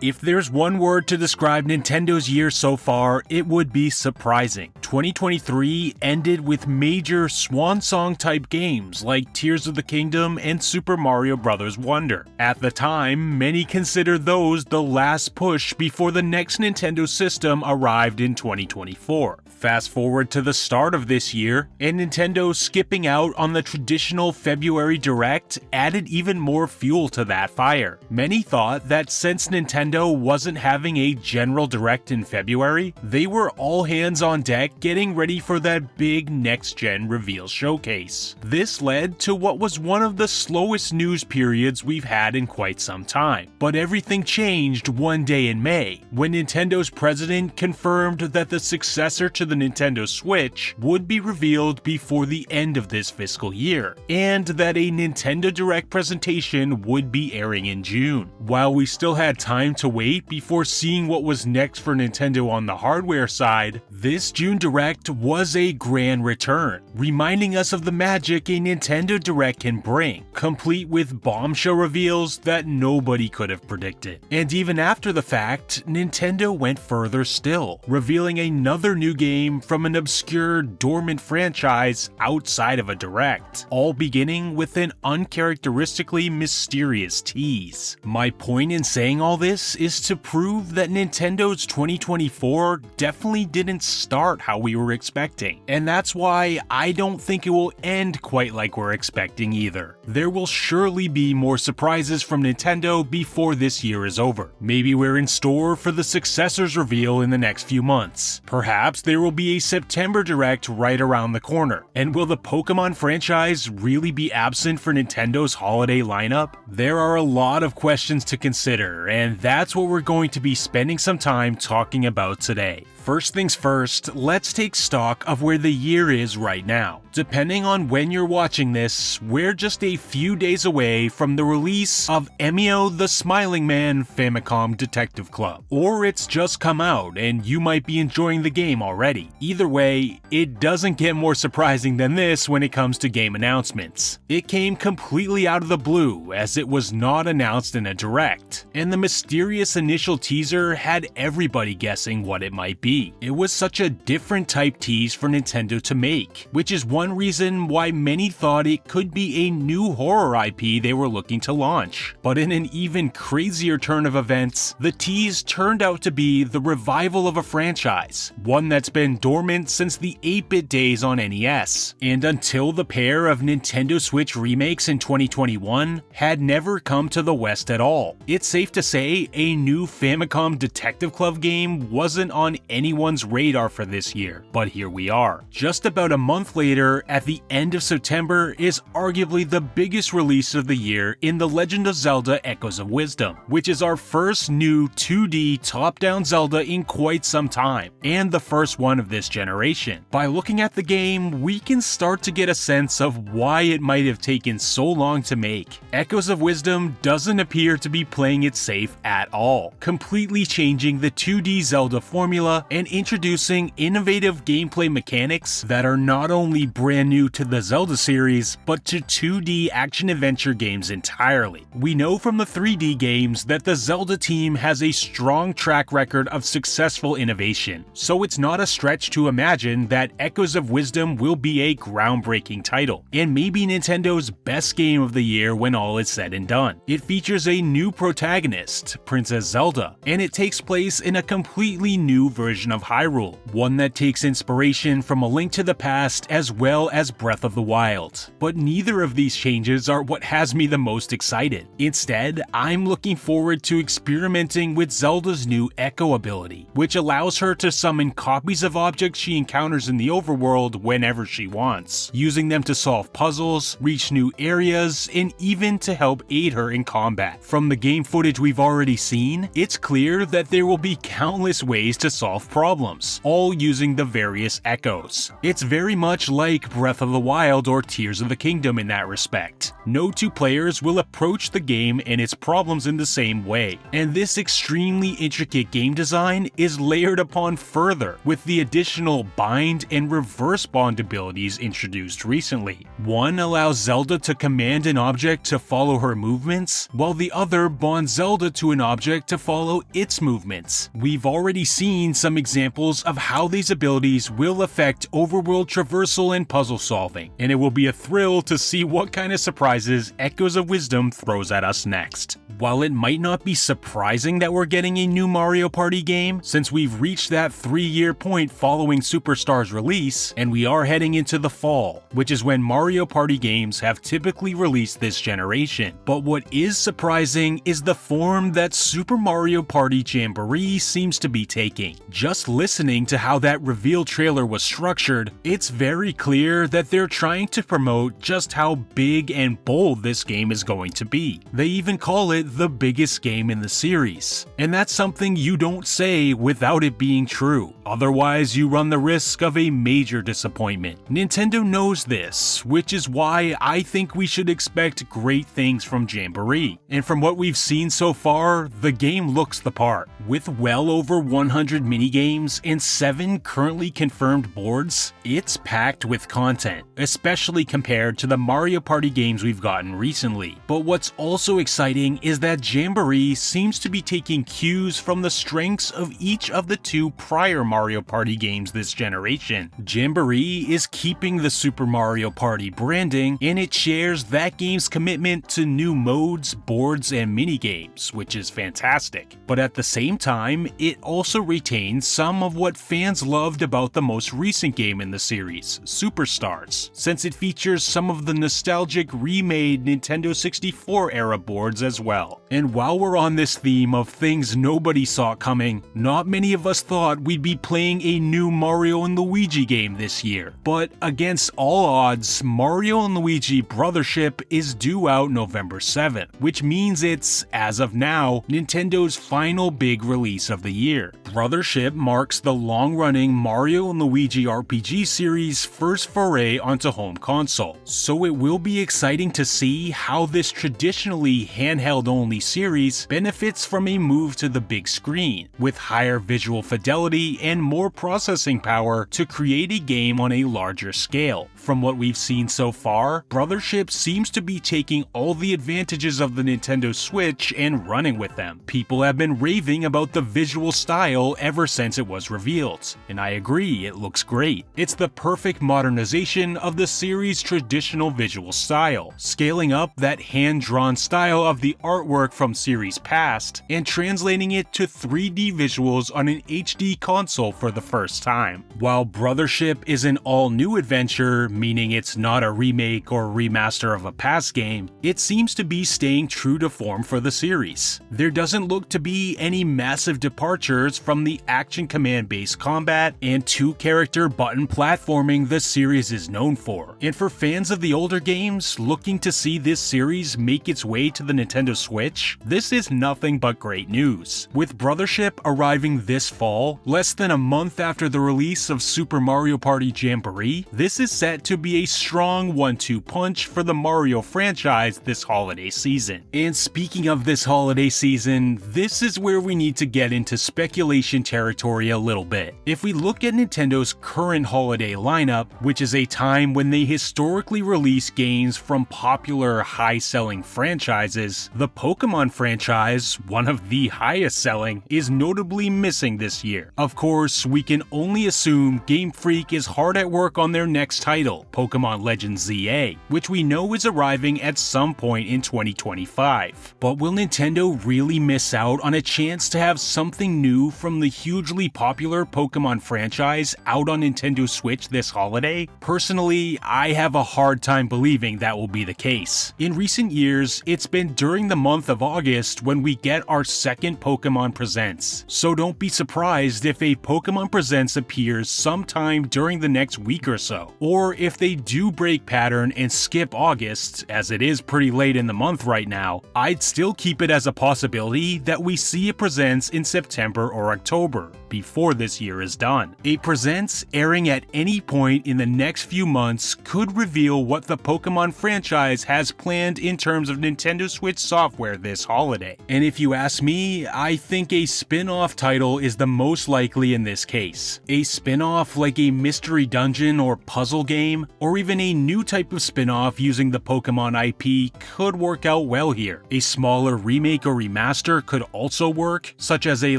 If there's one word to describe Nintendo's year so far, it would be surprising. 2023 ended with major swan song type games like Tears of the Kingdom and Super Mario Bros. Wonder. At the time, many considered those the last push before the next Nintendo system arrived in 2024. Fast forward to the start of this year, and Nintendo skipping out on the traditional February Direct added even more fuel to that fire. Many thought that since Nintendo wasn't having a general Direct in February, they were all hands on deck getting ready for that big next-gen reveal showcase. This led to what was one of the slowest news periods we've had in quite some time. But everything changed one day in May, when Nintendo's president confirmed that the successor to the Nintendo Switch would be revealed before the end of this fiscal year, and that a Nintendo Direct presentation would be airing in June. While we still had time to wait before seeing what was next for Nintendo on the hardware side, this June Direct was a grand return, reminding us of the magic a Nintendo Direct can bring, complete with bombshell reveals that nobody could have predicted. And even after the fact, Nintendo went further still, revealing another new game from an obscure, dormant franchise outside of a Direct, all beginning with an uncharacteristically mysterious tease. My point in saying all this is to prove that Nintendo's 2024 definitely didn't start how we were expecting, and that's why I don't think it will end quite like we're expecting either. There will surely be more surprises from Nintendo before this year is over. Maybe we're in store for the successor's reveal in the next few months. Perhaps there will be a September Direct right around the corner. And will the Pokemon franchise really be absent for Nintendo's holiday lineup? There are a lot of questions to consider, and that's what we're going to be spending some time talking about today. First things first, let's take stock of where the year is right now. Depending on when you're watching this, we're just a few days away from the release of Emio the Smiling Man Famicom Detective Club. Or it's just come out and you might be enjoying the game already. Either way, it doesn't get more surprising than this when it comes to game announcements. It came completely out of the blue as it was not announced in a Direct, and the mysterious initial teaser had everybody guessing what it might be. It was such a different type tease for Nintendo to make, which is one reason why many thought it could be a new horror IP they were looking to launch. But in an even crazier turn of events, the tease turned out to be the revival of a franchise, one that's been dormant since the 8-bit days on NES, and until the pair of Nintendo Switch remakes in 2021 had never come to the West at all. It's safe to say a new Famicom Detective Club game wasn't on anyone's radar for this year, but here we are. Just about a month later, at the end of September, is arguably the biggest release of the year in The Legend of Zelda Echoes of Wisdom, which is our first new 2D top-down Zelda in quite some time, and the first one of this generation. By looking at the game, we can start to get a sense of why it might have taken so long to make. Echoes of Wisdom doesn't appear to be playing it safe at all, completely changing the 2D Zelda formula and introducing innovative gameplay mechanics that are not only brand new to the Zelda series, but to 2D action-adventure games entirely. We know from the 3D games that the Zelda team has a strong track record of successful innovation, so it's not a stretch to imagine that Echoes of Wisdom will be a groundbreaking title, and maybe Nintendo's best game of the year when all is said and done. It features a new protagonist, Princess Zelda, and it takes place in a completely new version of Hyrule, one that takes inspiration from A Link to the Past as well as Breath of the Wild. But neither of these changes are what has me the most excited. Instead, I'm looking forward to experimenting with Zelda's new Echo ability, which allows her to summon copies of objects she encounters in the overworld whenever she wants, using them to solve puzzles, reach new areas, and even to help aid her in combat. From the game footage we've already seen, it's clear that there will be countless ways to solve problems, all using the various echoes. It's very much like Breath of the Wild or Tears of the Kingdom in that respect. No two players will approach the game and its problems in the same way, and this extremely intricate game design is layered upon further with the additional bind and reverse bond abilities introduced recently. One allows Zelda to command an object to follow her movements, while the other bonds Zelda to an object to follow its movements. We've already seen some examples of how these abilities will affect overworld traversal and puzzle solving, and it will be a thrill to see what kind of surprises Echoes of Wisdom throws at us next. While it might not be surprising that we're getting a new Mario Party game, since we've reached that 3-year point following Superstar's release, and we are heading into the fall, which is when Mario Party games have typically released this generation. But what is surprising is the form that Super Mario Party Jamboree seems to be taking. Just listening to how that reveal trailer was structured, it's very clear that they're trying to promote just how big and bold this game is going to be. They even call it the biggest game in the series. And that's something you don't say without it being true. Otherwise, you run the risk of a major disappointment. Nintendo knows this, which is why I think we should expect great things from Jamboree. And from what we've seen so far, the game looks the part. With well over 100 minigames and 7 currently confirmed boards, it's packed with content, especially compared to the Mario Party games we've gotten recently. But what's also exciting is that Jamboree seems to be taking cues from the strengths of each of the 2 prior Mario Party games this generation. Jamboree is keeping the Super Mario Party branding, and it shares that game's commitment to new modes, boards, and minigames, which is fantastic. But at the same time, it also retains some of what fans loved about the most recent game in the series, Superstars, since it features some of the nostalgic remade Nintendo 64 era boards as well. And while we're on this theme of things nobody saw coming, not many of us thought we'd be playing a new Mario and Luigi game this year. But against all odds, Mario and Luigi Brothership is due out November 7th, which means it's, as of now, Nintendo's final big release of the year. Brothership marks the long-running Mario and Luigi RPG series' first foray onto home console, so it will be exciting to see how this traditionally handheld-only series benefits from a move to the big screen, with higher visual fidelity and more processing power to create a game on a larger scale. From what we've seen so far, Brothership seems to be taking all the advantages of the Nintendo Switch and running with them. People have been raving about the visual style ever since it was revealed, and I agree, it looks great. It's the perfect modernization of the series' traditional visual style, scaling up that hand-drawn style of the artwork from series past and translating it to 3D visuals on an HD console for the first time. While Brothership is an all-new adventure, meaning it's not a remake or remaster of a past game, it seems to be staying true to form for the series. There doesn't look to be any massive departures from the action command-based combat and 2-character button platforming the series is known for. And for fans of the older games looking to see this series make its way to the Nintendo Switch, this is nothing but great news. With Brothership arriving this fall, less than a month after the release of Super Mario Party Jamboree, this is set to be a strong 1-2 punch for the Mario franchise this holiday season. And speaking of this holiday season, this is where we need to get into speculation territory a little bit. If we look at Nintendo's current holiday lineup, which is a time when they historically release games from popular high-selling franchises, the Pokemon franchise, one of the highest selling, is notably missing this year. Of course, we can only assume Game Freak is hard at work on their next title, Pokemon Legends ZA, which we know is arriving at some point in 2025. But will Nintendo really miss out on a chance to have something new from the hugely popular Pokemon franchise out on Nintendo Switch this holiday? Personally, I have a hard time believing that will be the case. In recent years, it's been during the month of of August when we get our second Pokemon Presents. So don't be surprised if a Pokemon Presents appears sometime during the next week or so. Or if they do break pattern and skip August, as it is pretty late in the month right now, I'd still keep it as a possibility that we see a Presents in September or October, before this year is done. A Presents airing at any point in the next few months could reveal what the Pokemon franchise has planned in terms of Nintendo Switch software this holiday. And if you ask me, I think a spin-off title is the most likely in this case. A spin-off like a mystery dungeon or puzzle game, or even a new type of spin-off using the Pokemon IP could work out well here. A smaller remake or remaster could also work, such as a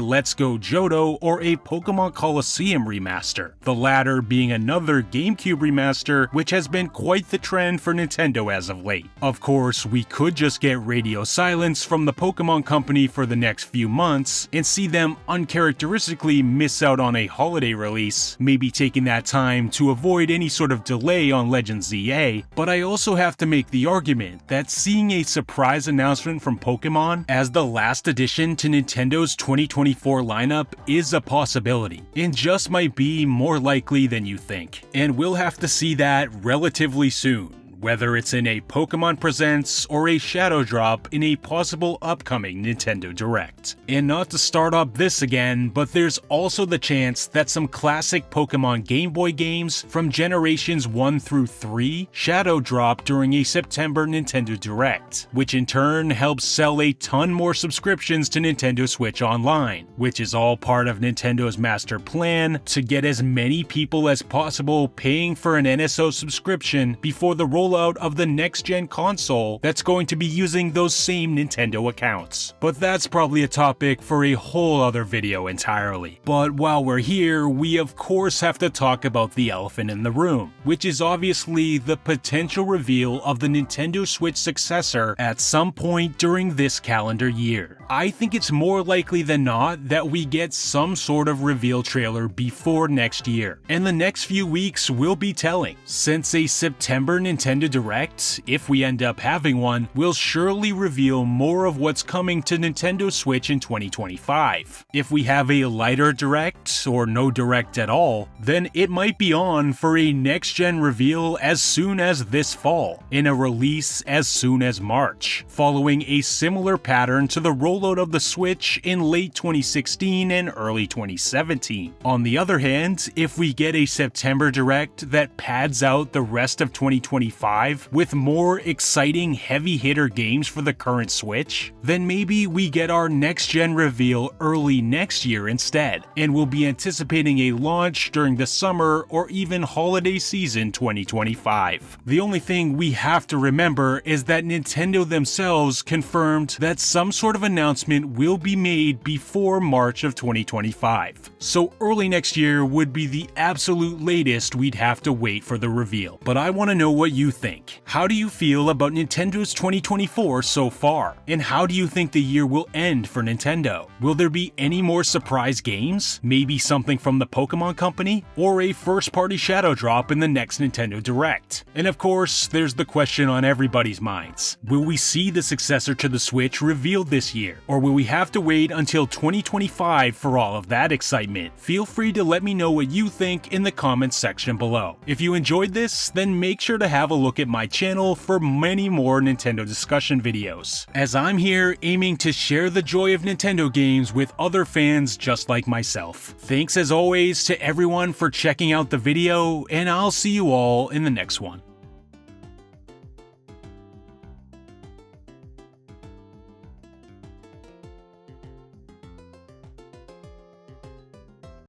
Let's Go Johto or a Pokemon Colosseum remaster, the latter being another GameCube remaster, which has been quite the trend for Nintendo as of late. Of course, we could just get radio silence from the Pokemon Company for the next few months and see them uncharacteristically miss out on a holiday release, maybe taking that time to avoid any sort of delay on Legend ZA, but I also have to make the argument that seeing a surprise announcement from Pokemon as the last addition to Nintendo's 2024 lineup is a possibility, and just might be more likely than you think. And we'll have to see that relatively soon, whether it's in a Pokemon Presents or a Shadow Drop in a possible upcoming Nintendo Direct. And not to start up this again, but there's also the chance that some classic Pokemon Game Boy games from generations 1 through 3 Shadow Drop during a September Nintendo Direct, which in turn helps sell a ton more subscriptions to Nintendo Switch Online, which is all part of Nintendo's master plan to get as many people as possible paying for an NSO subscription before the rollout of the next-gen console that's going to be using those same Nintendo accounts. But that's probably a topic for a whole other video entirely. But while we're here, we of course have to talk about the elephant in the room, which is obviously the potential reveal of the Nintendo Switch successor at some point during this calendar year. I think it's more likely than not that we get some sort of reveal trailer before next year, and the next few weeks will be telling, since a September Nintendo Direct, if we end up having one, will surely reveal more of what's coming to Nintendo Switch in 2025. If we have a lighter Direct, or no Direct at all, then it might be on for a next-gen reveal as soon as this fall, and a release as soon as March, following a similar pattern to the rollout of the Switch in late 2016 and early 2017. On the other hand, if we get a September Direct that pads out the rest of 2025 with more exciting heavy-hitter games for the current Switch, then maybe we get our next-gen reveal early next year instead, and we'll be anticipating a launch during the summer or even holiday season 2025. The only thing we have to remember is that Nintendo themselves confirmed that some sort of announcement will be made before March of 2025, so early next year would be the absolute latest we'd have to wait for the reveal. But I want to know what you think. How do you feel about Nintendo's 2024 so far? And how do you think the year will end for Nintendo? Will there be any more surprise games? Maybe something from the Pokemon Company? Or a first-party Shadow Drop in the next Nintendo Direct? And of course, there's the question on everybody's minds. Will we see the successor to the Switch revealed this year? Or will we have to wait until 2025 for all of that excitement? Feel free to let me know what you think in the comments section below. If you enjoyed this, then make sure to have a look at my channel for many more Nintendo discussion videos, as I'm here aiming to share the joy of Nintendo games with other fans just like myself. Thanks as always to everyone for checking out the video, and I'll see you all in the next one.